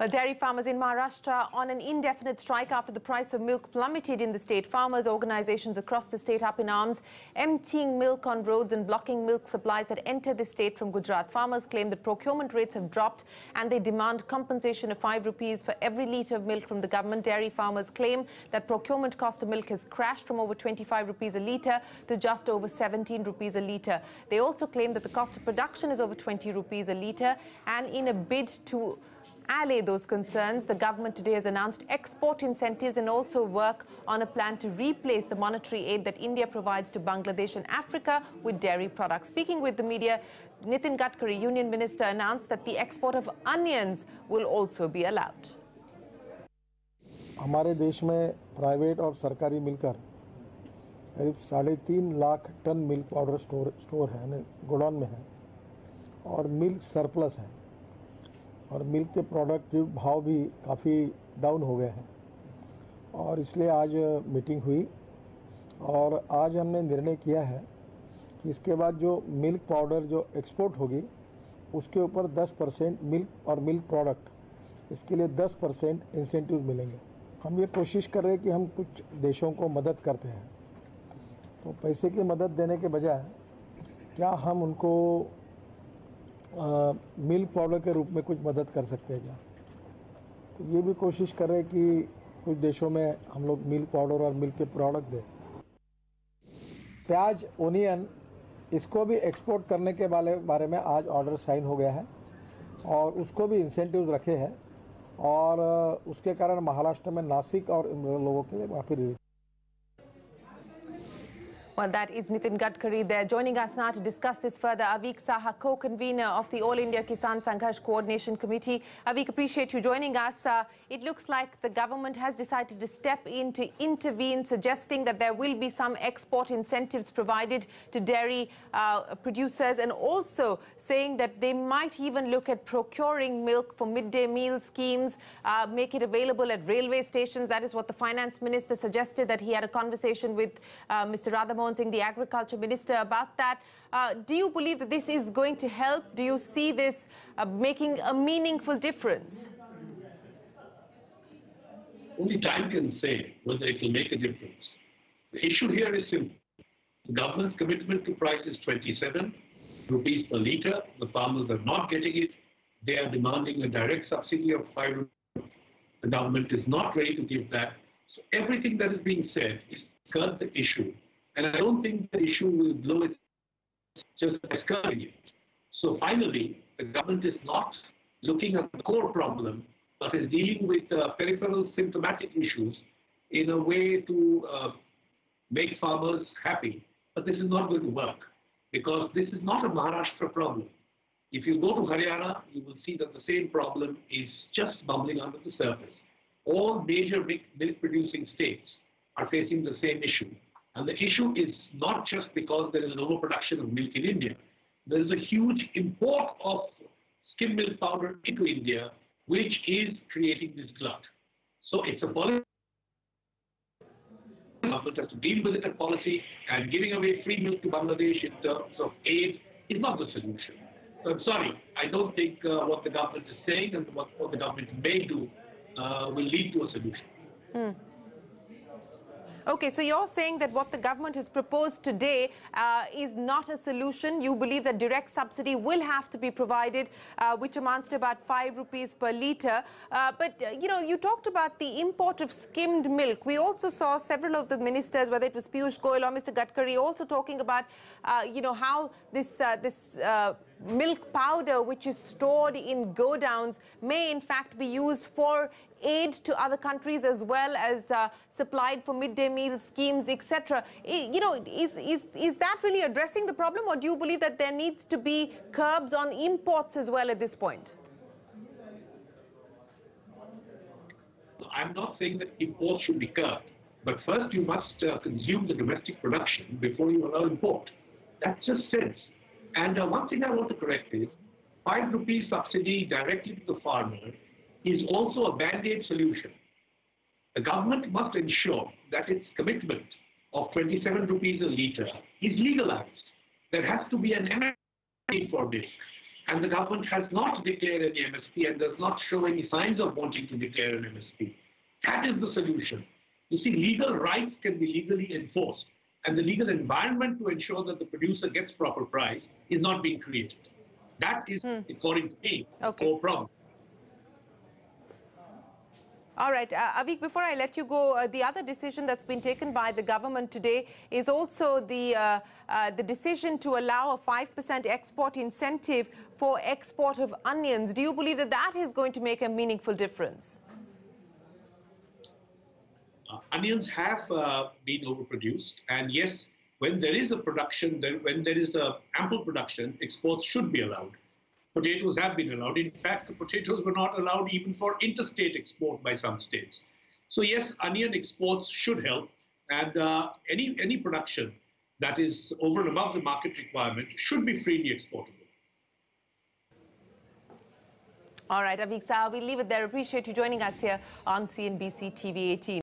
Well, dairy farmers in Maharashtra on an indefinite strike after the price of milk plummeted in the state. Farmers' organizations across the state up in arms, emptying milk on roads and blocking milk supplies that enter the state from Gujarat. Farmers claim that procurement rates have dropped and they demand compensation of 5 rupees for every litre of milk from the government. Dairy farmers claim that procurement cost of milk has crashed from over 25 rupees a litre to just over 17 rupees a litre. They also claim that the cost of production is over 20 rupees a litre, and in a bid to allay those concerns, the government today has announced export incentives and also work on a plan to replace the monetary aid that India provides to Bangladesh and Africa with dairy products. Speaking with the media, Nitin Gadkari, Union Minister, announced that the export of onions will also be allowed. हमारे देश में private और सरकारी मिलकर करीब 3.5 lakh tonne milk powder store है, godown में है, और मिल्क सरप्लस है और मिल्क के प्रोडक्ट जो भाव भी काफ़ी डाउन हो गए हैं। और इसलिए आज मीटिंग हुई और आज हमने निर्णय किया है कि इसके बाद जो मिल्क पाउडर जो एक्सपोर्ट होगी उसके ऊपर 10% मिल्क और मिल्क प्रोडक्ट इसके लिए 10% इंसेंटिव मिलेंगे। हम ये कोशिश कर रहे हैं कि हम कुछ देशों को मदद करते हैं, तो पैसे की मदद देने के बजाय क्या हम उनको मिल्क पाउडर के रूप में कुछ मदद कर सकते हैं क्या? तो ये भी कोशिश कर रहे हैं कि कुछ देशों में हम लोग मिल्क पाउडर और मिल्क के प्रोडक्ट दें। प्याज, ओनियन, इसको भी एक्सपोर्ट करने के बारे में आज ऑर्डर साइन हो गया है और उसको भी इंसेंटिव्स रखे हैं और उसके कारण महाराष्ट्र में नासिक और लोगों के लिए काफ़ी। Well, that is Nitin Gadkari there. Joining us now to discuss this further, Avik Saha, co-convener of the All India Kisan Sangharsh Coordination Committee. Avik, appreciate you joining us. It looks like the government has decided to step in to intervene, suggesting that there will be some export incentives provided to dairy producers, and also saying that they might even look at procuring milk for midday meal schemes, make it available at railway stations. That is what the finance minister suggested, that he had a conversation with Mr. Radhamohan Singh, the agriculture minister, about that. Do you believe that this is going to help? Do you see this making a meaningful difference? Only time can say whether it will make a difference. The issue here is simple. The government's commitment to price is 27 rupees per litre. The farmers are not getting it. They are demanding a direct subsidy of 5 rupees. The government is not ready to give that. So everything that is being said is to skirt the issue. And I don't think the issue will blow it just by skirting it. So finally, the government is not looking at the core problem, but is dealing with peripheral symptomatic issues in a way to make farmers happy. But this is not going to work, because this is not a Maharashtra problem. If you go to Haryana, you will see that the same problem is just bubbling under the surface. All major milk-producing states are facing the same issue. And the issue is not just because there is an overproduction of milk in India. There is a huge import of skim milk powder into India, which is creating this glut. So it's a policy. The government has to deal with it as policy, and giving away free milk to Bangladesh in terms of aid is not the solution. So I'm sorry, I don't think what the government is saying and what the government may do will lead to a solution. Okay, so you're saying that what the government has proposed today is not a solution. You believe that direct subsidy will have to be provided, which amounts to about 5 rupees per litre. But, you know, you talked about the import of skimmed milk. We also saw several of the ministers, whether it was Piyush Goyal or Mr. Gadkari, also talking about, you know, how this milk powder, which is stored in godowns, may in fact be used for aid to other countries as well as supplied for midday meal schemes, etc. You know, is that really addressing the problem, or do you believe that there needs to be curbs on imports as well at this point? I'm not saying that imports should be curbed, but first you must consume the domestic production before you allow import. That's just sense. And one thing I want to correct is 5 rupees subsidy directly to the farmer is also a band-aid solution. The government must ensure that its commitment of 27 rupees a litre is legalized. There has to be an MSP for milk. And the government has not declared any MSP and does not show any signs of wanting to declare an MSP. That is the solution. You see, legal rights can be legally enforced, and the legal environment to ensure that the producer gets proper price is not being created. That is, according to me, the core problem. All right, Avik, before I let you go, the other decision that's been taken by the government today is also the decision to allow a 5% export incentive for export of onions. Do you believe that that is going to make a meaningful difference? Onions have been overproduced, and yes, when there is a production, when there is a ample production, exports should be allowed. Potatoes have been allowed. In fact, the potatoes were not allowed even for interstate export by some states. So yes, onion exports should help, and any production that is over and above the market requirement should be freely exportable. All right, Avik Saha, we'll leave it there. Appreciate you joining us here on CNBC TV 18.